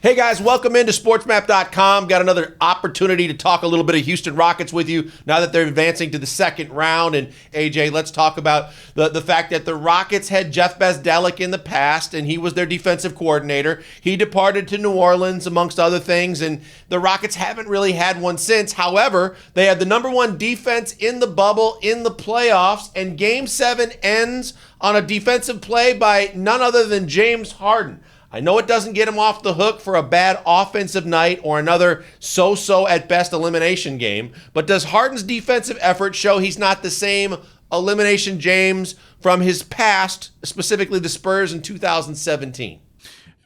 Hey guys, welcome into SportsMap.com. Got another opportunity to talk a little bit of Houston Rockets with you now that they're advancing to the second round. And AJ, let's talk about the fact that the Rockets had Jeff Bzdelik in the past, and he was their defensive coordinator. He departed to New Orleans, amongst other things, and the Rockets haven't really had one since. However, they had the number one defense in the bubble in the playoffs, and Game 7 ends on a defensive play by none other than James Harden. I know it doesn't get him off the hook for a bad offensive night or another so-so at best elimination game, but does Harden's defensive effort show he's not the same Elimination James from his past, specifically the Spurs in 2017?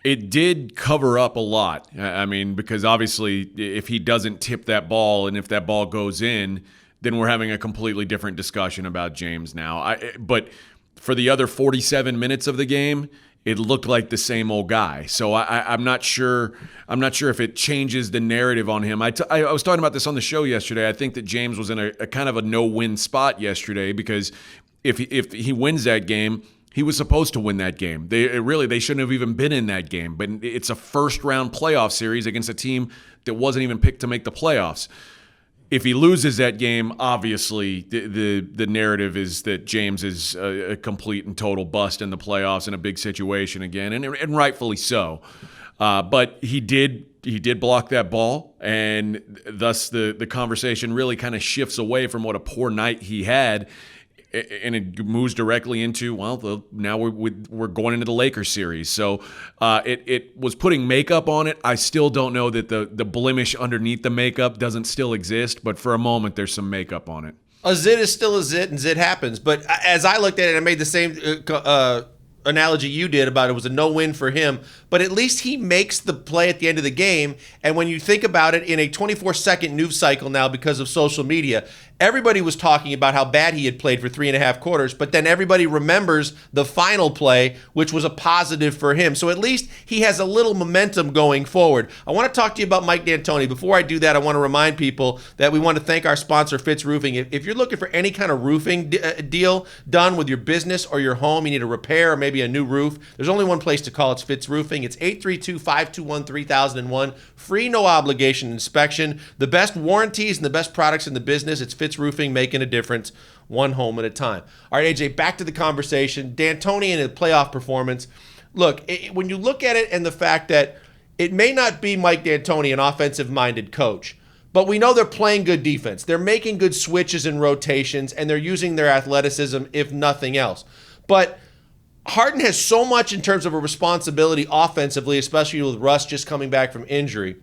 It did cover up a lot. I mean, because obviously if he doesn't tip that ball and if that ball goes in, then we're having a completely different discussion about James now. But for the other 47 minutes of the game, it looked like the same old guy. So I'm not sure. I'm not sure if it changes the narrative on him. I was talking about this on the show yesterday. I think that James was in a kind of a no-win spot yesterday because if he wins that game, he was supposed to win that game. They shouldn't have even been in that game. But it's a first-round playoff series against a team that wasn't even picked to make the playoffs. If he loses that game, obviously the narrative is that James is a complete and total bust in the playoffs in a big situation again, and rightfully so. But he did block that ball, and thus the conversation really kind of shifts away from what a poor night he had, and it moves directly into, well, now we're going into the Lakers series. So it was putting makeup on it. I still don't know that the blemish underneath the makeup doesn't still exist, but for a moment there's some makeup on it. A zit is still a zit, and zit happens. But as I looked at it, I made the same analogy you did about it was a no-win for him, but at least he makes the play at the end of the game. And when you think about it, in a 24-second news cycle now because of social media, everybody was talking about how bad he had played for 3.5 quarters, but then everybody remembers the final play, which was a positive for him. So at least he has a little momentum going forward. I want to talk to you about Mike D'Antoni. Before I do that, I want to remind people that we want to thank our sponsor, Fitz Roofing. If you're looking for any kind of roofing deal done with your business or your home, you need a repair or maybe a new roof, there's only one place to call. It's Fitz Roofing. It's 832-521-3001. Free, no obligation inspection. The best warranties and the best products in the business. It's Fitz Roofing, making a difference one home at a time. All right, AJ, back to the conversation. D'Antoni and his playoff performance. Look, when you look at it and the fact that it may not be Mike D'Antoni, an offensive-minded coach, but we know they're playing good defense. They're making good switches and rotations, and they're using their athleticism, if nothing else. But Harden has so much in terms of a responsibility offensively, especially with Russ just coming back from injury.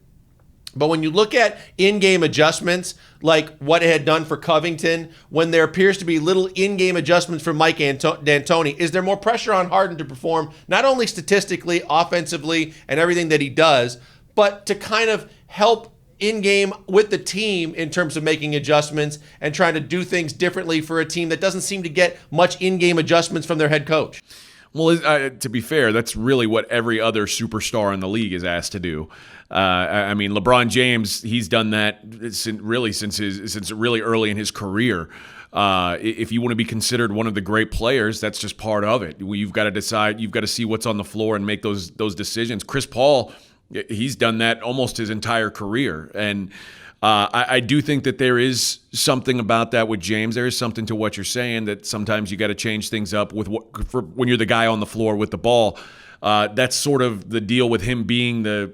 But when you look at in-game adjustments, like what it had done for Covington, when there appears to be little in-game adjustments for Mike D'Antoni, is there more pressure on Harden to perform not only statistically, offensively, and everything that he does, but to kind of help in-game with the team in terms of making adjustments and trying to do things differently for a team that doesn't seem to get much in-game adjustments from their head coach? Well, to be fair, that's really what every other superstar in the league is asked to do. I mean, LeBron James, he's done that since really early in his career. If you want to be considered one of the great players, that's just part of it. You've got to decide. You've got to see what's on the floor and make those decisions. Chris Paul, he's done that almost his entire career, and I do think that there is something about that with James. There is something to what you're saying, that sometimes you got to change things up for when you're the guy on the floor with the ball. That's sort of the deal with him being the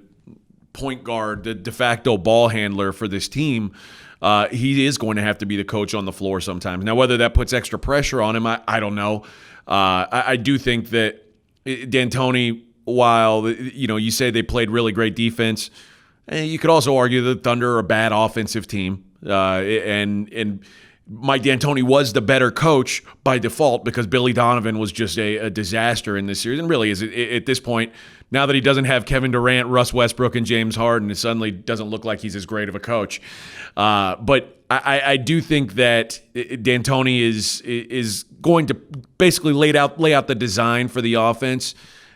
point guard, the de facto ball handler for this team. He is going to have to be the coach on the floor sometimes. Now, whether that puts extra pressure on him, I don't know. I do think that D'Antoni, while you say they played really great defense, you could also argue that Thunder are a bad offensive team, and Mike D'Antoni was the better coach by default because Billy Donovan was just a disaster in this series. And really, is at this point, now that he doesn't have Kevin Durant, Russ Westbrook, and James Harden, it suddenly doesn't look like he's as great of a coach. But I do think that D'Antoni is going to basically lay out the design for the offense.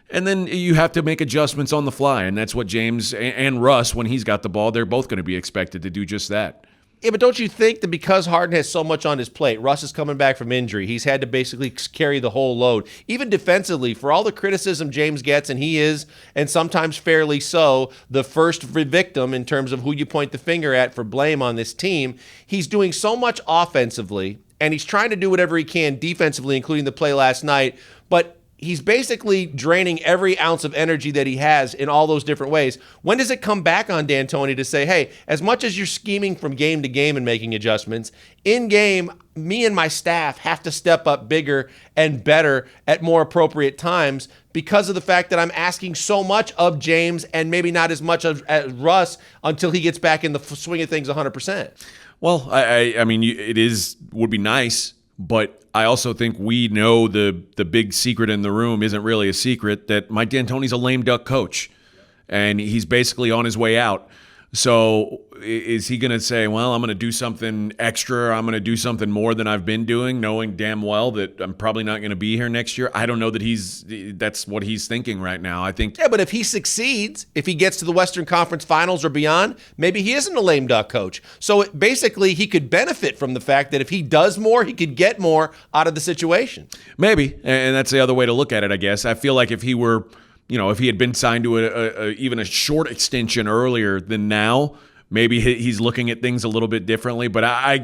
And then you have to make adjustments on the fly, and that's what James and Russ, when he's got the ball, they're both going to be expected to do just that. Yeah, but don't you think that because Harden has so much on his plate, Russ is coming back from injury, he's had to basically carry the whole load. Even defensively, for all the criticism James gets, and he is, and sometimes fairly so, the first victim in terms of who you point the finger at for blame on this team, he's doing so much offensively, and he's trying to do whatever he can defensively, including the play last night, but he's basically draining every ounce of energy that he has in all those different ways. When does it come back on D'Antoni to say, hey, as much as you're scheming from game to game and making adjustments, in game, me and my staff have to step up bigger and better at more appropriate times because of the fact that I'm asking so much of James and maybe not as much of Russ until he gets back in the swing of things 100%. Well, I mean, would be nice, but I also think we know the big secret in the room isn't really a secret, that Mike D'Antoni's a lame duck coach, and he's basically on his way out. So is he going to say, well, I'm going to do something extra, I'm going to do something more than I've been doing, knowing damn well that I'm probably not going to be here next year? I don't know that that's what he's thinking right now. I think. Yeah, but if he succeeds, if he gets to the Western Conference Finals or beyond, maybe he isn't a lame duck coach. So basically, he could benefit from the fact that if he does more, he could get more out of the situation. Maybe, and that's the other way to look at it, I guess. I feel like if he were, if he had been signed to even a short extension earlier than now, maybe he's looking at things a little bit differently. But I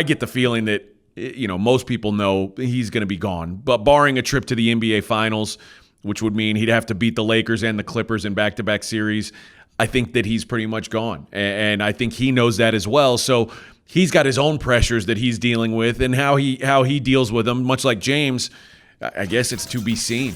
get the feeling that, most people know he's going to be gone. But barring a trip to the NBA Finals, which would mean he'd have to beat the Lakers and the Clippers in back-to-back series, I think that he's pretty much gone. And I think he knows that as well. So he's got his own pressures that he's dealing with, and how he deals with them, much like James, I guess it's to be seen.